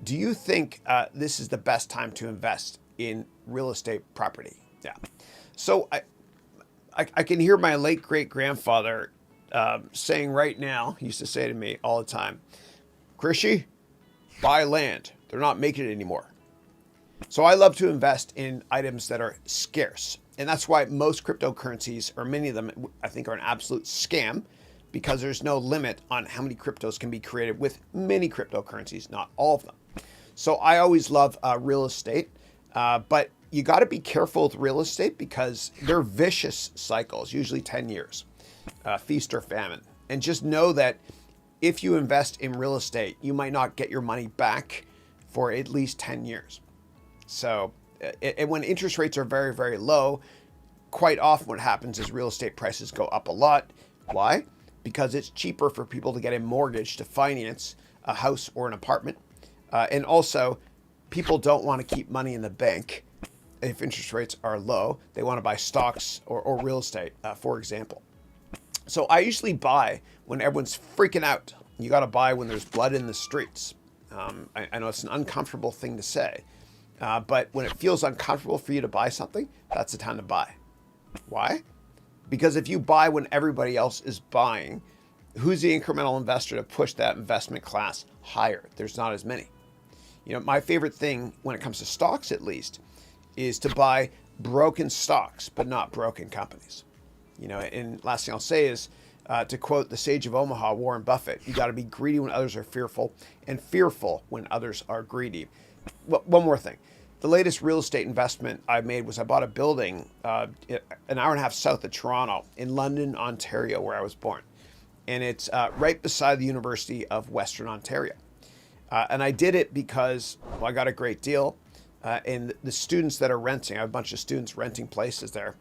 Do you think this is the best time to invest in real estate property? Yeah. So I can hear my late great grandfather saying right now, he used to say to me all the time, Krishy, buy land. They're not making it anymore. So I love to invest in items that are scarce. And that's why most cryptocurrencies, or many of them, I think are an absolute scam, because there's no limit on how many cryptos can be created with many cryptocurrencies, not all of them. So I always love real estate, but you got to be careful with real estate because they're vicious cycles, usually 10 years, feast or famine. And just know that if you invest in real estate, you might not get your money back for at least 10 years. So when interest rates are very, very low, quite often what happens is real estate prices go up a lot. Why? Because it's cheaper for people to get a mortgage to finance a house or an apartment. And also, people don't want to keep money in the bank if interest rates are low. They want to buy stocks or real estate, for example. So I usually buy when everyone's freaking out. You got to buy when there's blood in the streets. I know it's an uncomfortable thing to say, but when it feels uncomfortable for you to buy something, that's the time to buy. Why? Because if you buy when everybody else is buying, who's the incremental investor to push that investment class higher? There's not as many. You know, my favorite thing when it comes to stocks, at least, is to buy broken stocks, but not broken companies. You know, and last thing I'll say is, to quote the sage of Omaha, Warren Buffett, you got to be greedy when others are fearful and fearful when others are greedy. Well, one more thing. The latest real estate investment I made was I bought a building an hour and a half south of Toronto in London, Ontario, where I was born. And it's right beside the University of Western Ontario. And I did it because, well, I got a great deal. And the students that are renting, I have a bunch of students renting places there.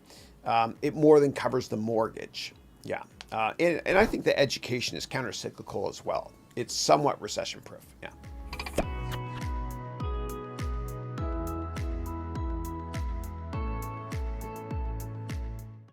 It more than covers the mortgage. Yeah. And I think the education is counter-cyclical as well. It's somewhat recession-proof. Yeah.